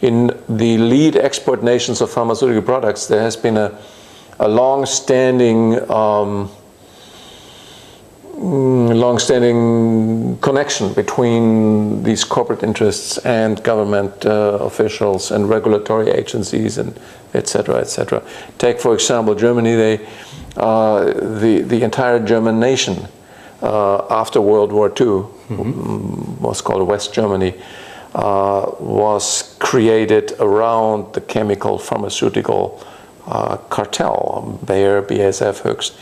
in the lead export nations of pharmaceutical products, there has been a long-standing connection between these corporate interests and government officials and regulatory agencies, and etc., etc. Take, for example, Germany. The entire German nation after World War II was called West Germany, was created around the chemical pharmaceutical cartel, Bayer, BASF, Höchst.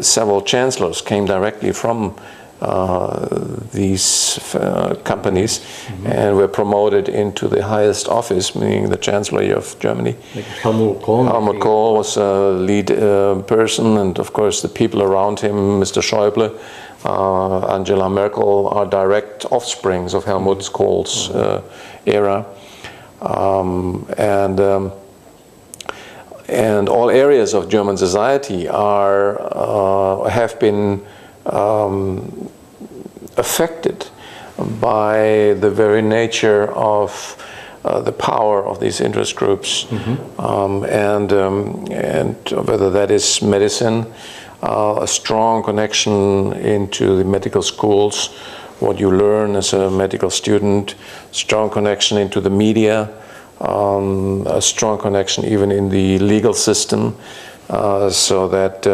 Several chancellors came directly from these companies and were promoted into the highest office, meaning the Chancellery of Germany. Like Helmut Kohl. Helmut Kohl was a lead person, and of course the people around him, Mr. Schäuble, Angela Merkel, are direct offsprings of Helmut Kohl's era. And all areas of German society have been affected by the very nature of the power of these interest groups, and whether that is medicine, a strong connection into the medical schools, what you learn as a medical student, strong connection into the media, a strong connection even in the legal system, so that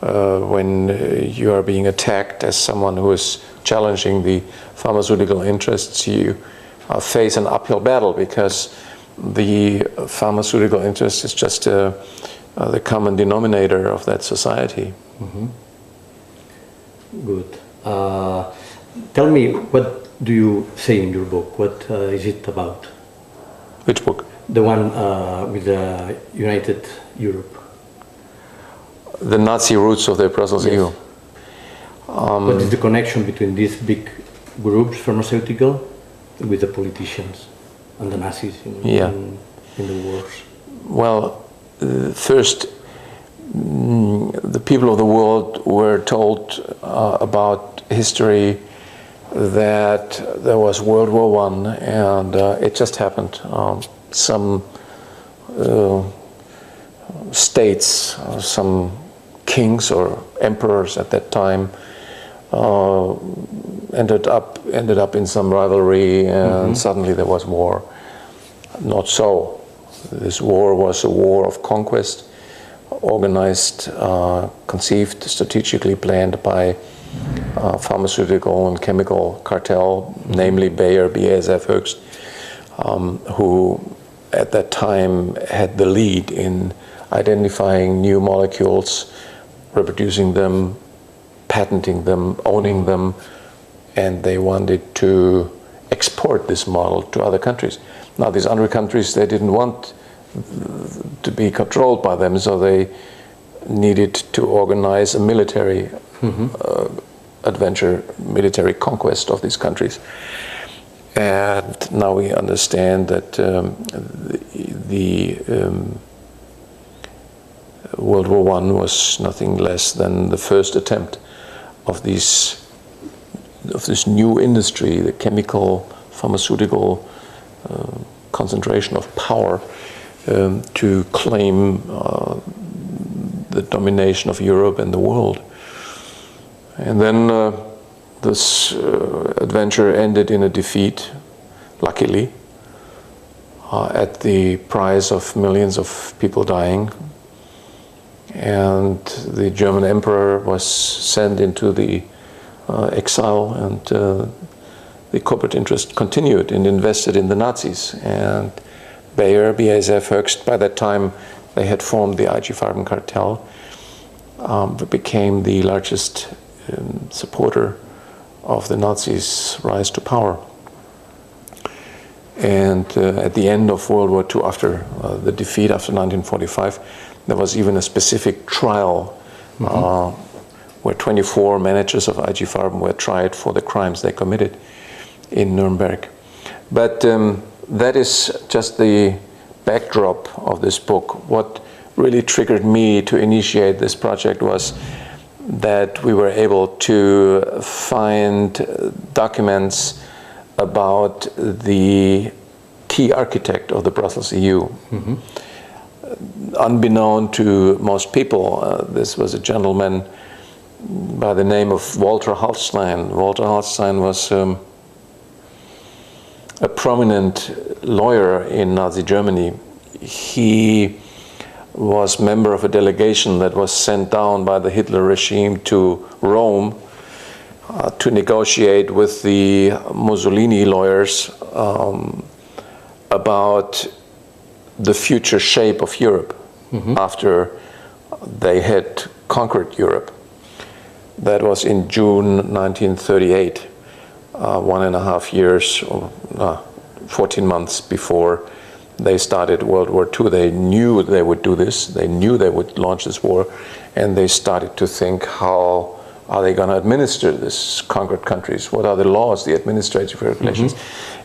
when you are being attacked as someone who is challenging the pharmaceutical interests, you face an uphill battle, because the pharmaceutical interest is just the common denominator of that society. Good. Tell me, what do you say in your book? What is it about? Which book? The one with the United Europe. The Nazi roots of the Brussels EU. What is the connection between these big groups, pharmaceutical, with the politicians and the Nazis in the wars? Well, first, the people of the world were told about history that there was World War I, and it just happened. Some states, some kings or emperors at that time ended up in some rivalry, and suddenly there was war. Not so. This war was a war of conquest, organized, conceived, strategically planned by pharmaceutical and chemical cartel, namely Bayer, BASF, Höchst, who at that time had the lead in identifying new molecules, reproducing them, patenting them, owning them, and they wanted to export this model to other countries. Now, these other countries, they didn't want to be controlled by them, so they needed to organize a military adventure, military conquest of these countries. And now we understand that the World War I was nothing less than the first attempt of this new industry, the chemical, pharmaceutical concentration of power, to claim the domination of Europe and the world. And then this adventure ended in a defeat, luckily, at the price of millions of people dying. And the German emperor was sent into the exile, and the corporate interest continued and invested in the Nazis. And Bayer, BASF, Höchst, by that time they had formed the IG Farben cartel, became the largest supporter of the Nazis' rise to power. And at the end of World War II, after the defeat after 1945, there was even a specific trial where 24 managers of IG Farben were tried for the crimes they committed in Nuremberg. But that is just the backdrop of this book. What really triggered me to initiate this project was that we were able to find documents about the key architect of the Brussels EU. Unbeknown to most people, this was a gentleman by the name of Walter Hallstein. Walter Hallstein was a prominent lawyer in Nazi Germany. He was member of a delegation that was sent down by the Hitler regime to Rome to negotiate with the Mussolini lawyers about the future shape of Europe after they had conquered Europe. That was in June 1938, 1.5 years, or 14 months before they started World War II. They knew they would do this. They knew they would launch this war, and they started to think, how are they going to administer this conquered countries? What are the laws, the administrative regulations?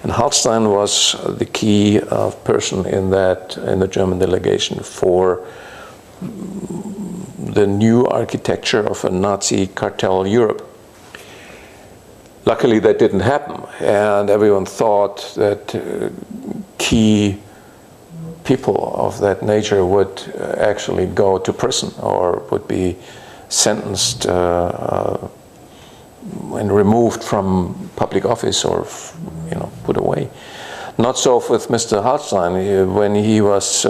And Hallstein was the key person in the German delegation for the new architecture of a Nazi cartel Europe. Luckily, that didn't happen, and everyone thought that key people of that nature would actually go to prison or would be sentenced and removed from public office or, put away. Not so with Mr. Hallstein. When he was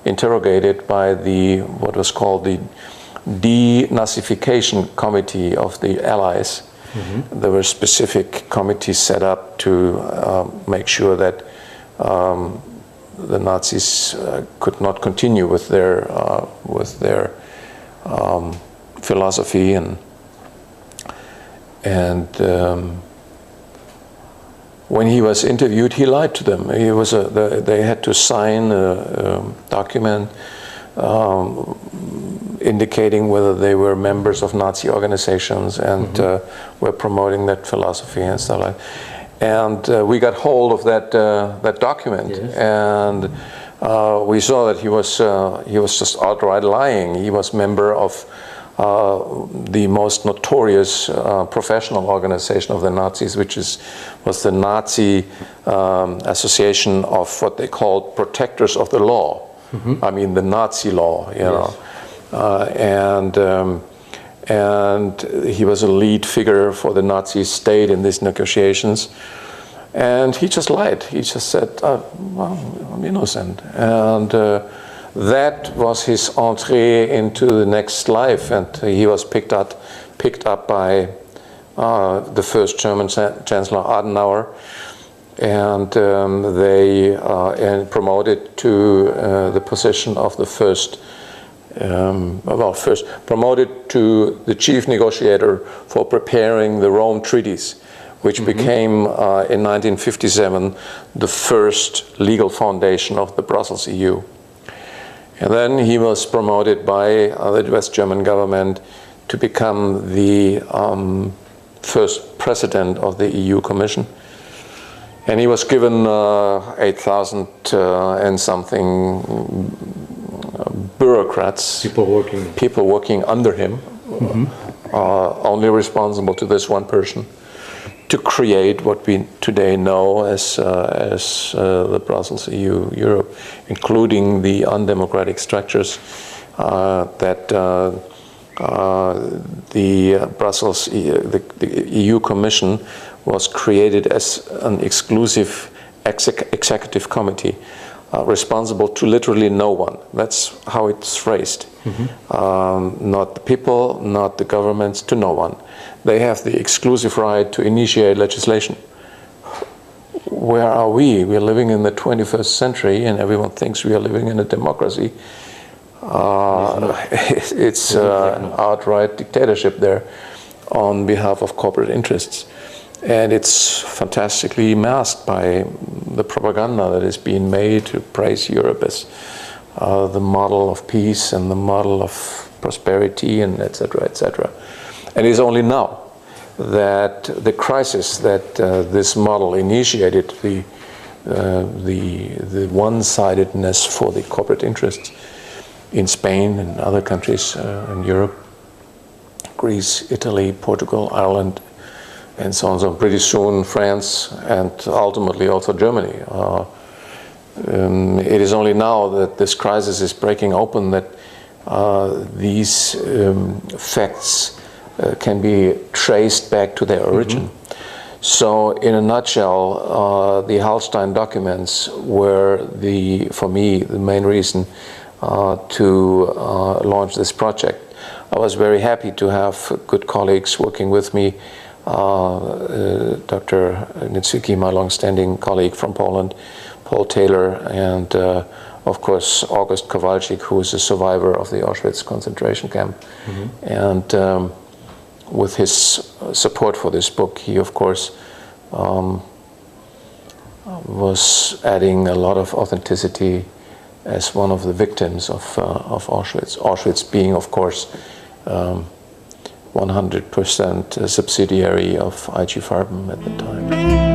interrogated by what was called the denazification committee of the Allies, there were specific committees set up to make sure that the Nazis could not continue with their philosophy and when he was interviewed, he lied to them. They had to sign a document indicating whether they were members of Nazi organizations and were promoting that philosophy and stuff like that. And we got hold of that document, and we saw that he was just outright lying. He was member of the most notorious professional organization of the Nazis, which was the Nazi Association of what they called protectors of the law. I mean, the Nazi law, you know. And he was a lead figure for the Nazi state in these negotiations. And he just lied. He just said, well, I'm innocent. And that was his entree into the next life. And he was picked up by the first German Chancellor Adenauer. And they promoted to the position of the first promoted to the chief negotiator for preparing the Rome treaties, which became, in 1957, the first legal foundation of the Brussels EU. And then he was promoted by the West German government to become the first president of the EU Commission. And he was given 8,000 and something bureaucrats, people working under him, only responsible to this one person, to create what we today know as the Brussels EU Europe, including the undemocratic structures that the Brussels the EU Commission was created as an exclusive executive committee. Responsible to literally no one. That's how it's phrased. Not the people, not the governments, to no one. They have the exclusive right to initiate legislation. Where are we? We're living in the 21st century and everyone thinks we are living in a democracy. It's outright dictatorship there on behalf of corporate interests. And it's fantastically masked by the propaganda that is being made to praise Europe as the model of peace and the model of prosperity, and etc., etc. And it's only now that the crisis that this model initiated, the one-sidedness for the corporate interests in Spain and other countries in Europe, Greece, Italy, Portugal, Ireland, and so on. So pretty soon France and ultimately also Germany. It is only now that this crisis is breaking open that these facts can be traced back to their origin. So in a nutshell, the Hallstein documents were, for me, the main reason to launch this project. I was very happy to have good colleagues working with me, Dr. Nitsuki, my long-standing colleague from Poland, Paul Taylor, and of course August Kowalczyk, who is a survivor of the Auschwitz concentration camp. And with his support for this book, he of course was adding a lot of authenticity as one of the victims of Auschwitz. Auschwitz being, of course, 100% subsidiary of IG Farben at the time.